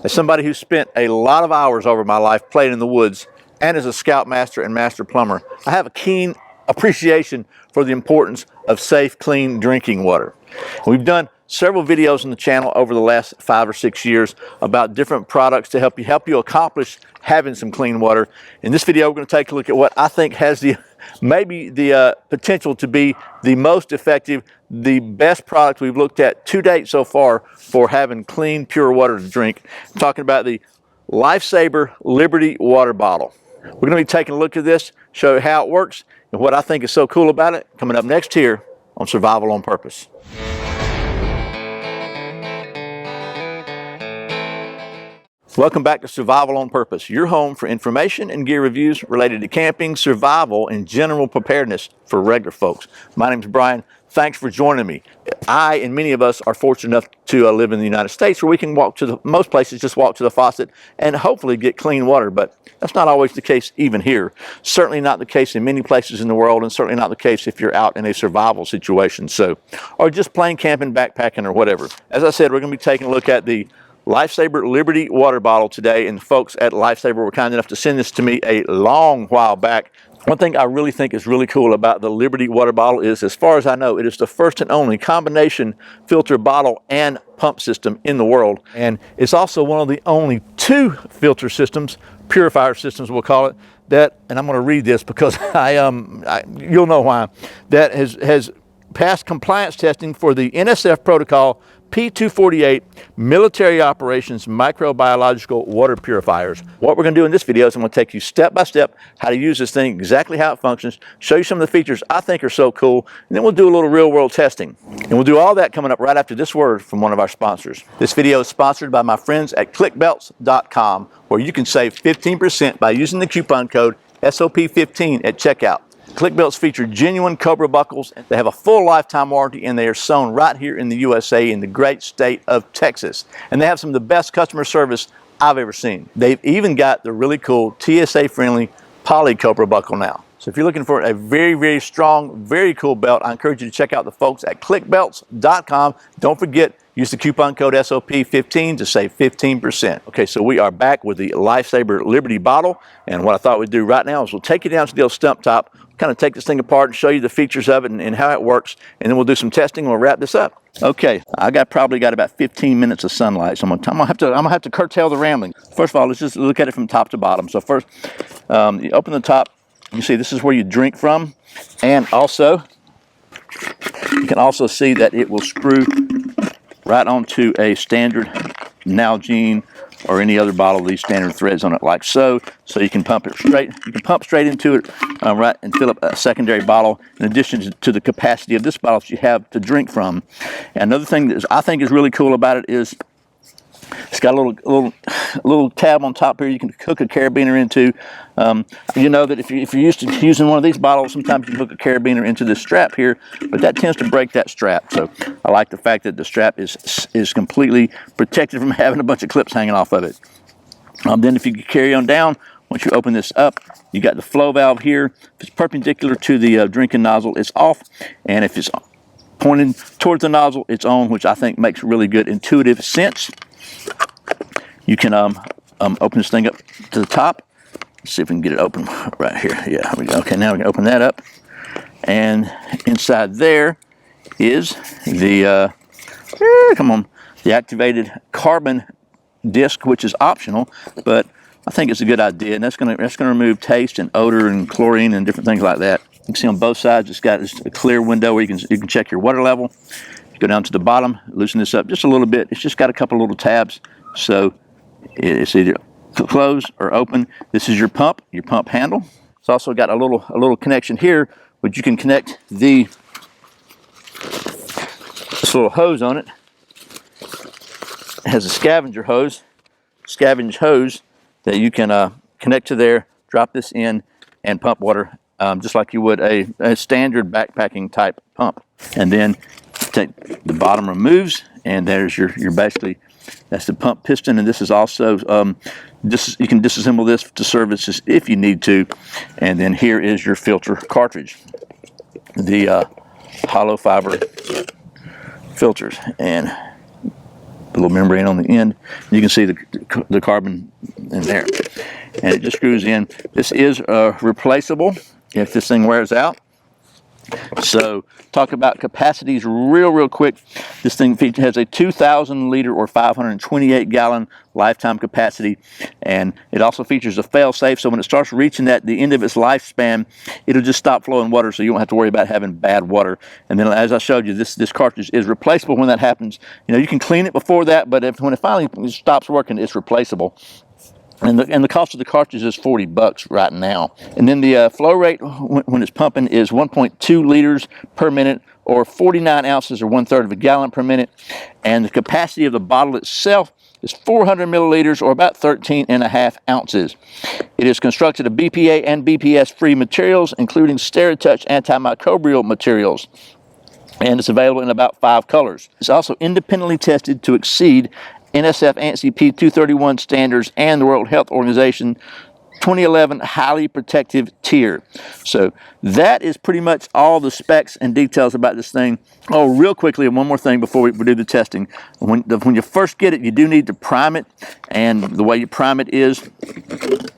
As somebody who spent a lot of hours over my life playing in the woods and as a scoutmaster and master plumber, I have a keen appreciation for the importance of safe, clean drinking water. We've done several videos on the channel over the last 5 or 6 years about different products to help you accomplish having some clean water. In this video, we're going to take a look at what I think has maybe the potential to be the most effective, the best product we've looked at to date so far for having clean, pure water to drink. I'm talking about the Lifesaver Liberty Water Bottle. We're going to be taking a look at this, show you how it works, and what I think is so cool about it, coming up next here on Survival on Purpose. Welcome back to Survival on Purpose, your home for information and gear reviews related to camping, survival, and general preparedness for regular folks. My name's Brian. Thanks for joining me. I and many of us are fortunate enough to live in the United States where we can walk to most places, just walk to the faucet and hopefully get clean water, but that's not always the case even here. Certainly not the case in many places in the world, and certainly not the case if you're out in a survival situation, or just plain camping, backpacking, or whatever. As I said, we're going to be taking a look at the Lifesaver Liberty Water Bottle today, and the folks at Lifesaver were kind enough to send this to me a long while back. One thing I really think is really cool about the Liberty Water Bottle is, as far as I know, it is the first and only combination filter bottle and pump system in the world. And it's also one of the only 2 filter systems, purifier systems we'll call it, that, and I'm going to read this because you'll know why, that has passed compliance testing for the NSF protocol P248 military operations microbiological water purifiers. What we're going to do in this video is I'm going to take you step by step how to use this thing, exactly how it functions, show you some of the features I think are so cool, and then we'll do a little real world testing. And we'll do all that coming up right after this word from one of our sponsors. This video is sponsored by my friends at clickbelts.com, where you can save 15% by using the coupon code SOP15 at checkout. ClickBelts feature genuine Cobra buckles. They have a full lifetime warranty, and they are sewn right here in the USA in the great state of Texas. And they have some of the best customer service I've ever seen. They've even got the really cool TSA-friendly poly Cobra buckle now. So if you're looking for a very, very strong, very cool belt, I encourage you to check out the folks at clickbelts.com. Don't forget, use the coupon code SOP15 to save 15%. Okay, so we are back with the Lifesaver Liberty Bottle, and what I thought we'd do right now is we'll take you down to the old stump top, kind of take this thing apart and show you the features of it and how it works, and then we'll do some testing and we'll wrap this up. Okay, I probably got about 15 minutes of sunlight, so I'm gonna have to curtail the rambling. First of all, let's just look at it from top to bottom. So first, you open the top, you see this is where you drink from, and also you can also see that it will screw right onto a standard Nalgene or any other bottle of these standard threads on it, like so. So you can pump it straight. You can pump straight into it, right, and fill up a secondary bottle. In addition to the capacity of this bottle that you have to drink from. And another thing that I think is really cool about it is it's got a little tab on top here you can hook a carabiner into. You know that if you're used to using one of these bottles, sometimes you can hook a carabiner into this strap here, but that tends to break that strap. So I like the fact that the strap is completely protected from having a bunch of clips hanging off of it. Then if you carry on down, once you open this up, you got the flow valve here. If it's perpendicular to the drinking nozzle, it's off, and if it's pointing towards the nozzle, it's on, which I think makes really good intuitive sense. You can open this thing up to the top. Let's see if we can get it open right here. Yeah, we go. Okay, now we can open that up. And inside there is the, the activated carbon disc, which is optional, but I think it's a good idea. And that's gonna remove taste and odor and chlorine and different things like that. You can see on both sides, it's got a clear window where you can check your water level. Go down to the bottom, loosen this up just a little bit. It's just got a couple little tabs, so it's either closed or open. This is your pump handle. It's also got a little connection here, which you can connect this little hose on it. It has a scavenge hose that you can connect to there, drop this in, and pump water just like you would a standard backpacking type pump. And then take the bottom removes, and there's your basically, that's the pump piston. And this is also you can disassemble this to services if you need to. And then here is your filter cartridge, the hollow fiber filters, and little membrane on the end. You can see the carbon in there, and it just screws in. This is replaceable if this thing wears out. So talk about capacities real quick. This thing has a 2,000 liter or 528 gallon lifetime capacity, and it also features a fail safe, so when it starts reaching at the end of its lifespan, it'll just stop flowing water, so you won't have to worry about having bad water. And then, as I showed you, this cartridge is replaceable when that happens. You know, you can clean it before that, but when it finally stops working, it's replaceable. And the cost of the cartridge is $40 right now. And then the flow rate when it's pumping is 1.2 liters per minute, or 49 ounces, or 1/3 of a gallon per minute. And the capacity of the bottle itself is 400 milliliters, or about 13.5 ounces. It is constructed of BPA and BPS-free materials, including SteriTouch antimicrobial materials. And it's available in about 5 colors. It's also independently tested to exceed NSF ANSI P231 standards and the World Health Organization 2011 highly protective tier. So that is pretty much all the specs and details about this thing. Oh, real quickly, one more thing before we do the testing. When you first get it, you do need to prime it, and the way you prime it is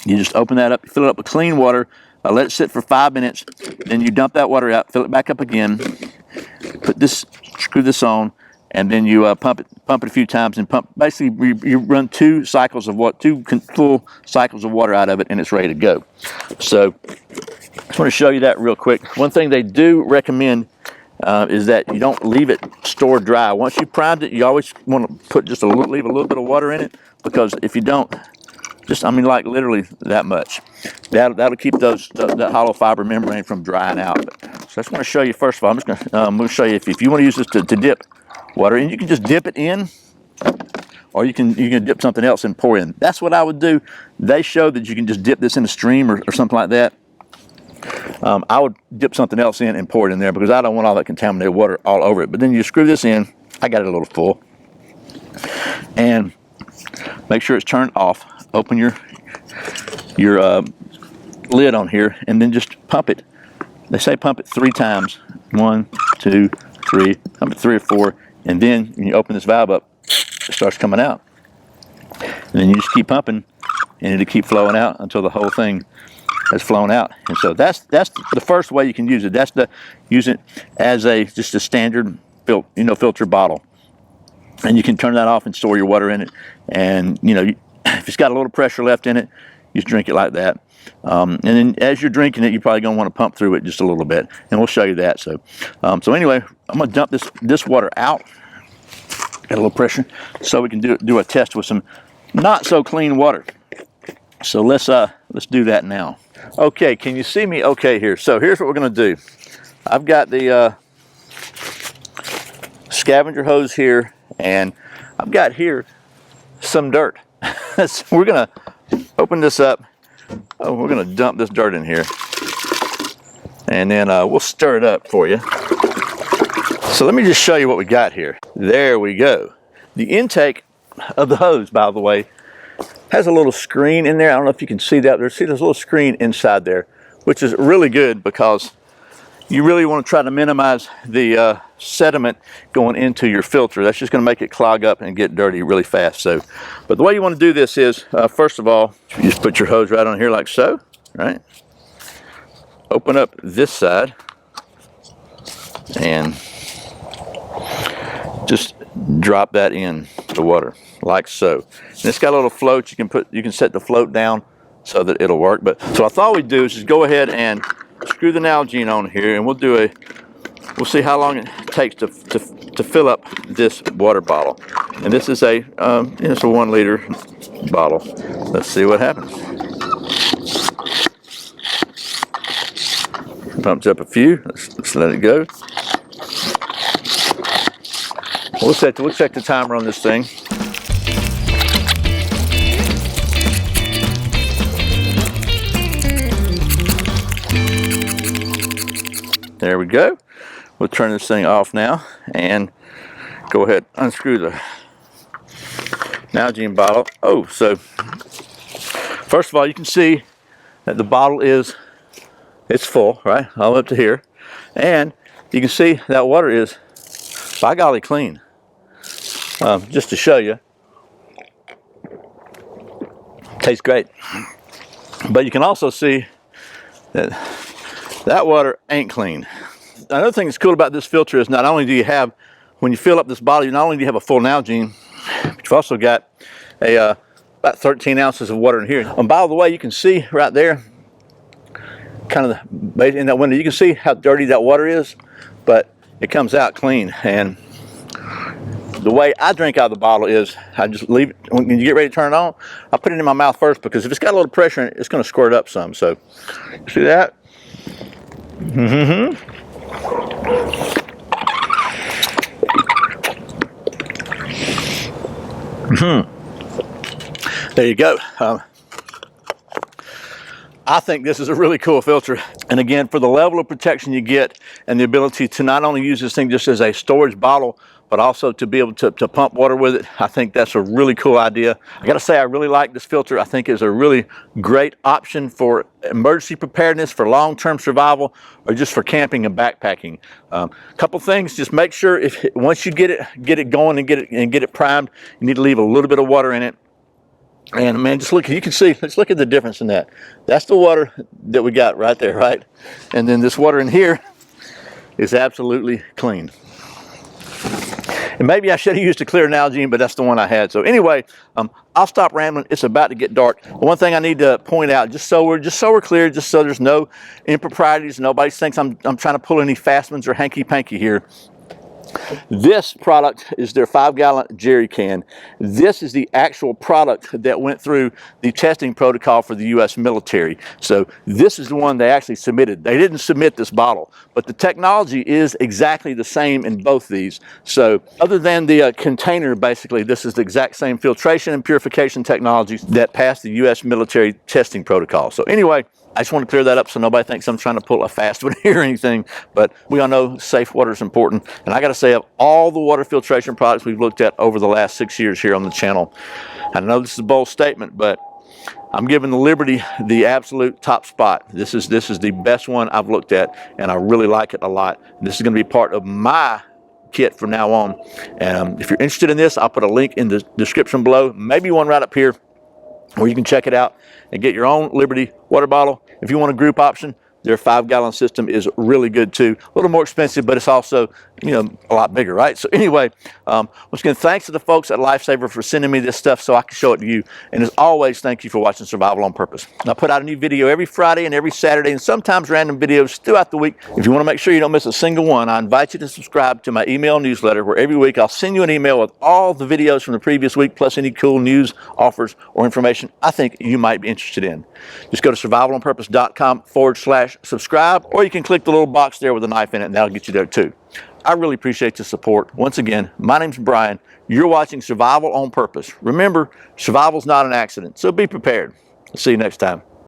you just open that up, fill it up with clean water, let it sit for 5 minutes, then you dump that water out, fill it back up again, screw this on, and then you pump it a few times, and basically you run two full cycles of water out of it, and it's ready to go. So I just want to show you that real quick. One thing they do recommend is that you don't leave it stored dry. Once you primed it, you always want to put leave a little bit of water in it, because if you don't, like literally that much, that'll keep that hollow fiber membrane from drying out. So I just want to show you, first of all, I'm going to show you if you want to use this to dip water, and you can just dip it in, or you can dip something else and pour in. That's what I would do. They show that you can just dip this in a stream or something like that. I would dip something else in and pour it in there, because I don't want all that contaminated water all over it. But then you screw this in. I got it a little full, and make sure it's turned off. Open your lid on here, and then just pump it. They say pump it 3 times. 1, 2, 3. Pump it 3 or 4. And then when you open this valve up, it starts coming out. And then you just keep pumping, and it'll keep flowing out until the whole thing has flown out. And so that's the first way you can use it. Use it as just a standard filter bottle. And you can turn that off and store your water in it. And if it's got a little pressure left in it, you just drink it like that. And then as you're drinking it, you're probably going to want to pump through it just a little bit, and we'll show you that. So anyway, I'm going to dump this water out. Got a little pressure, so we can do a test with some not so clean water. So let's do that now. Okay, can you see me okay here? So here's what we're going to do. I've got the scavenger hose here, and I've got here some dirt. So we're going to open this up. Oh, we're going to dump this dirt in here, and then we'll stir it up for you. So let me just show you what we got here. There we go. The intake of the hose, by the way, has a little screen in there. I don't know if you can see that. There's a little screen inside there, which is really good, because you really want to try to minimize the sediment going into your filter. That's just going to make it clog up and get dirty really fast. So, but the way you want to do this is, first of all, you just put your hose right on here like so, right? Open up this side, and just drop that in the water like so. And it's got a little float. You can set the float down so that it'll work. But so I thought we'd do is just go ahead and screw the Nalgene on here, and we'll see how long it takes to fill up this water bottle. And this is it's a 1 liter bottle. Let's see what happens. Pumps up a few. Let's let it go. We'll check the timer on this thing. There we go. We'll turn this thing off now, and go ahead, unscrew the Nalgene bottle. Oh, so first of all, you can see that the bottle it's full, right, all up to here, and you can see that water is, by golly, clean. just to show you. Tastes great. But you can also see that that water ain't clean. Another thing that's cool about this filter is not only do you have, when you fill up this bottle, not only do you have a full Nalgene, but you've also got about 13 ounces of water in here. And by the way, you can see right there, kind of in that window, you can see how dirty that water is, but it comes out clean. And the way I drink out of the bottle is I just leave it, when you get ready to turn it on, I put it in my mouth first, because if it's got a little pressure in it, it's going to squirt up some. So, see that? There you go. I think this is a really cool filter. And again, for the level of protection you get and the ability to not only use this thing just as a storage bottle, but also to be able to pump water with it, I think that's a really cool idea. I gotta say, I really like this filter. I think it's a really great option for emergency preparedness, for long-term survival, or just for camping and backpacking. Couple things, just make sure once you get it going and get it primed, you need to leave a little bit of water in it. And man, just look, you can see, let's look at the difference in that. That's the water that we got right there, right? And then this water in here is absolutely clean. And maybe I should have used a clear Nalgene, but that's the one I had. So anyway, I'll stop rambling. It's about to get dark. One thing I need to point out, just so we're clear, just so there's no improprieties, nobody thinks I'm trying to pull any fastmans or hanky-panky here. This product is their 5-gallon jerry can. This is the actual product that went through the testing protocol for the U.S. military. So this is the one they actually submitted. They didn't submit this bottle, but the technology is exactly the same in both these. So other than the container, basically, this is the exact same filtration and purification technologies that passed the U.S. military testing protocol. So anyway, I just want to clear that up so nobody thinks I'm trying to pull a fast one here or anything, but we all know safe water is important. And I got to say, of all the water filtration products we've looked at over the last 6 years here on the channel, I know this is a bold statement, but I'm giving the Liberty the absolute top spot. This is the best one I've looked at, and I really like it a lot. This is going to be part of my kit from now on. And if you're interested in this, I'll put a link in the description below, maybe one right up here, where you can check it out and get your own Liberty water bottle. If you want a group option, their 5-gallon system is really good too. A little more expensive, but it's also, you know, a lot bigger, right? So anyway, once again, thanks to the folks at Lifesaver for sending me this stuff so I can show it to you. And as always, thank you for watching Survival on Purpose. I put out a new video every Friday and every Saturday, and sometimes random videos throughout the week. If you want to make sure you don't miss a single one, I invite you to subscribe to my email newsletter, where every week I'll send you an email with all the videos from the previous week, plus any cool news, offers, or information I think you might be interested in. Just go to survivalonpurpose.com/subscribe, or you can click the little box there with a knife in it, and that'll get you there too. I really appreciate your support. Once again, my name's Brian. You're watching Survival on Purpose. Remember, survival's not an accident, so be prepared. See you next time.